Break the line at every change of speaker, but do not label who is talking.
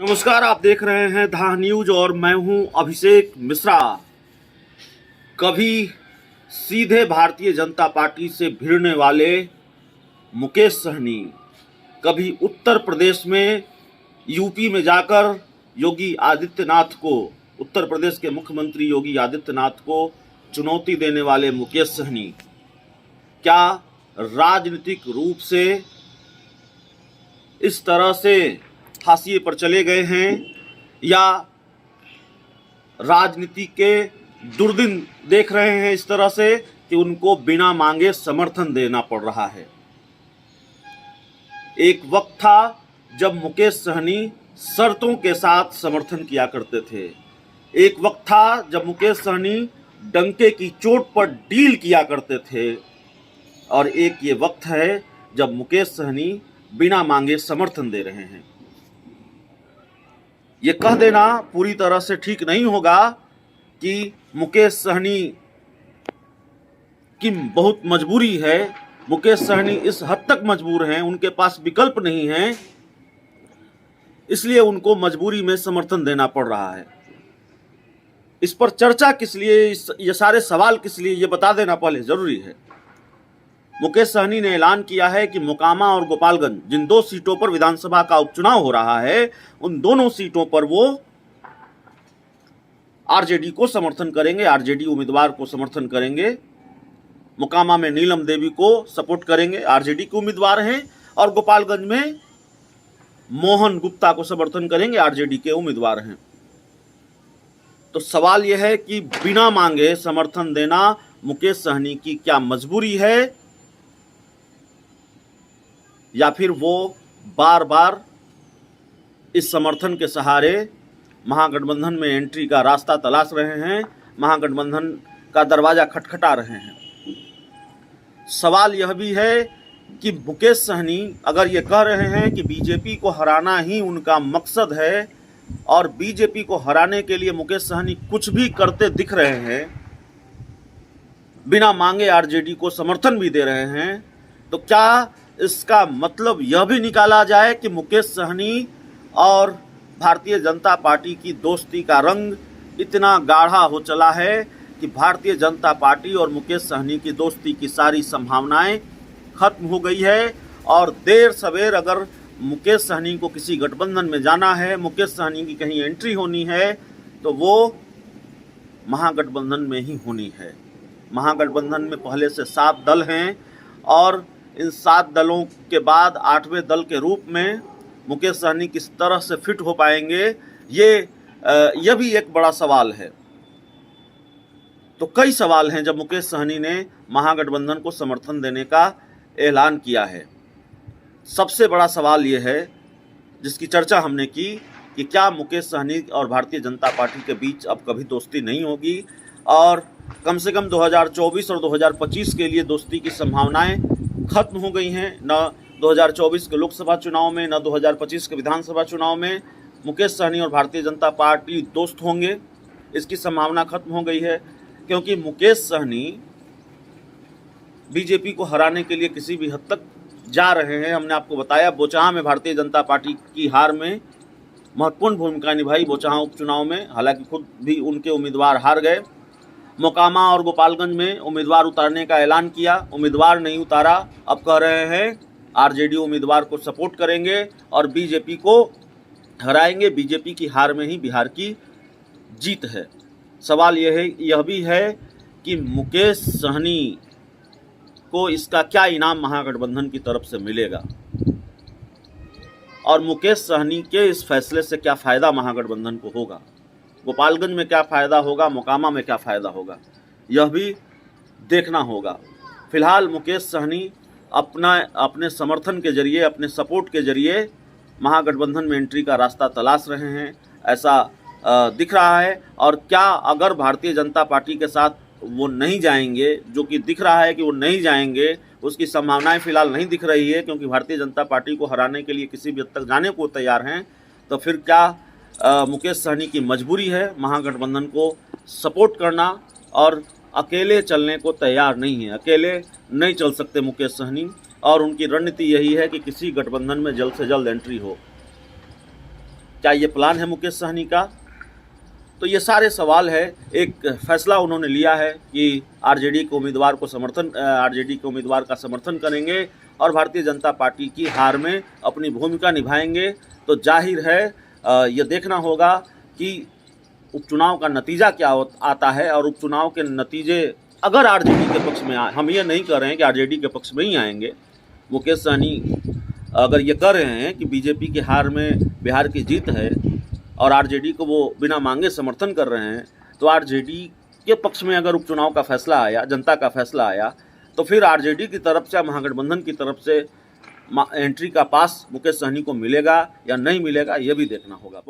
नमस्कार, आप देख रहे हैं धा न्यूज और मैं हूं अभिषेक मिश्रा। कभी सीधे भारतीय जनता पार्टी से भिड़ने वाले मुकेश सहनी, कभी उत्तर प्रदेश में यूपी में जाकर योगी आदित्यनाथ को, उत्तर प्रदेश के मुख्यमंत्री योगी आदित्यनाथ को चुनौती देने वाले मुकेश सहनी क्या राजनीतिक रूप से इस तरह से हाशिए पर चले गए हैं या राजनीति के दुर्दिन देख रहे हैं इस तरह से कि उनको बिना मांगे समर्थन देना पड़ रहा है। एक वक्त था जब मुकेश सहनी शर्तों के साथ समर्थन किया करते थे। एक वक्त था जब मुकेश सहनी डंके की चोट पर डील किया करते थे और एक ये वक्त है जब मुकेश सहनी बिना मांगे समर्थन दे रहे हैं। ये कह देना पूरी तरह से ठीक नहीं होगा कि मुकेश सहनी की बहुत मजबूरी है। मुकेश सहनी इस हद तक मजबूर हैं, उनके पास विकल्प नहीं है, इसलिए उनको मजबूरी में समर्थन देना पड़ रहा है। इस पर चर्चा किस लिए, ये सारे सवाल किस लिए, ये बता देना पहले जरूरी है। मुकेश सहनी ने ऐलान किया है कि मोकामा और गोपालगंज, जिन दो सीटों पर विधानसभा का उपचुनाव हो रहा है, उन दोनों सीटों पर वो आरजेडी को समर्थन करेंगे, आरजेडी उम्मीदवार को समर्थन करेंगे। मोकामा में नीलम देवी को सपोर्ट करेंगे, आरजेडी के उम्मीदवार हैं, और गोपालगंज में मोहन गुप्ता को समर्थन करेंगे, आरजेडी के उम्मीदवार हैं। तो सवाल यह है कि बिना मांगे समर्थन देना मुकेश सहनी की क्या मजबूरी है या फिर वो बार बार इस समर्थन के सहारे महागठबंधन में एंट्री का रास्ता तलाश रहे हैं, महागठबंधन का दरवाजा खटखटा रहे हैं। सवाल यह भी है कि मुकेश सहनी अगर ये कह रहे हैं कि बीजेपी को हराना ही उनका मकसद है और बीजेपी को हराने के लिए मुकेश सहनी कुछ भी करते दिख रहे हैं, बिना मांगे आरजेडी को समर्थन भी दे रहे हैं, तो क्या इसका मतलब यह भी निकाला जाए कि मुकेश सहनी और भारतीय जनता पार्टी की दोस्ती का रंग इतना गाढ़ा हो चला है कि भारतीय जनता पार्टी और मुकेश सहनी की दोस्ती की सारी संभावनाएं खत्म हो गई है और देर सवेर अगर मुकेश सहनी को किसी गठबंधन में जाना है, मुकेश सहनी की कहीं एंट्री होनी है, तो वो महागठबंधन में ही होनी है। महागठबंधन में पहले से 7 दल हैं और इन 7 दलों के बाद 8वें दल के रूप में मुकेश सहनी किस तरह से फिट हो पाएंगे, यह भी एक बड़ा सवाल है। तो कई सवाल हैं जब मुकेश सहनी ने महागठबंधन को समर्थन देने का ऐलान किया है। सबसे बड़ा सवाल यह है जिसकी चर्चा हमने की कि क्या मुकेश सहनी और भारतीय जनता पार्टी के बीच अब कभी दोस्ती नहीं होगी और कम से कम 2024 और 2025 के लिए दोस्ती की संभावनाएं खत्म हो गई हैं। न 2024 के लोकसभा चुनाव में, न 2025 के विधानसभा चुनाव में मुकेश सहनी और भारतीय जनता पार्टी दोस्त होंगे, इसकी संभावना खत्म हो गई है। क्योंकि मुकेश सहनी बीजेपी को हराने के लिए किसी भी हद तक जा रहे हैं। हमने आपको बताया बोचहा में भारतीय जनता पार्टी की हार में महत्वपूर्ण भूमिका निभाई, बोचहा उपचुनाव में, हालांकि खुद भी उनके उम्मीदवार हार गए। मोकामा और गोपालगंज में उम्मीदवार उतारने का ऐलान किया, उम्मीदवार नहीं उतारा, अब कह रहे हैं आरजेडी उम्मीदवार को सपोर्ट करेंगे और बीजेपी को हराएंगे। बीजेपी की हार में ही बिहार की जीत है। सवाल यह भी है कि मुकेश सहनी को इसका क्या इनाम महागठबंधन की तरफ से मिलेगा और मुकेश सहनी के इस फैसले से क्या फ़ायदा महागठबंधन को होगा, गोपालगंज में क्या फ़ायदा होगा, मोकामा में क्या फ़ायदा होगा, यह भी देखना होगा। फिलहाल मुकेश सहनी अपने समर्थन के जरिए, अपने सपोर्ट के जरिए महागठबंधन में एंट्री का रास्ता तलाश रहे हैं, ऐसा दिख रहा है। और क्या अगर भारतीय जनता पार्टी के साथ वो नहीं जाएंगे, जो कि दिख रहा है कि वो नहीं जाएंगे, उसकी संभावनाएं फिलहाल नहीं दिख रही है क्योंकि भारतीय जनता पार्टी को हराने के लिए किसी भी हद तक जाने को तैयार हैं, तो फिर क्या मुकेश सहनी की मजबूरी है महागठबंधन को सपोर्ट करना और अकेले चलने को तैयार नहीं है। अकेले नहीं चल सकते मुकेश सहनी और उनकी रणनीति यही है कि किसी गठबंधन में जल्द से जल्द एंट्री हो। क्या ये प्लान है मुकेश सहनी का? तो ये सारे सवाल है। एक फैसला उन्होंने लिया है कि आरजेडी के उम्मीदवार का समर्थन करेंगे और भारतीय जनता पार्टी की हार में अपनी भूमिका निभाएंगे। तो जाहिर है ये देखना होगा कि उपचुनाव का नतीजा क्या आता है, और उपचुनाव के नतीजे अगर आरजेडी के पक्ष में आए, हम ये नहीं कह रहे हैं कि आरजेडी के पक्ष में ही आएंगे। मुकेश सहनी अगर ये कह रहे हैं कि बीजेपी की हार में बिहार की जीत है और आरजेडी को वो बिना मांगे समर्थन कर रहे हैं, तो आरजेडी के पक्ष में अगर उपचुनाव का फैसला आया, जनता का फैसला आया, तो फिर आरजेडी की तरफ से, महागठबंधन की तरफ से एंट्री का पास मुकेश सहनी को मिलेगा या नहीं मिलेगा, ये भी देखना होगा।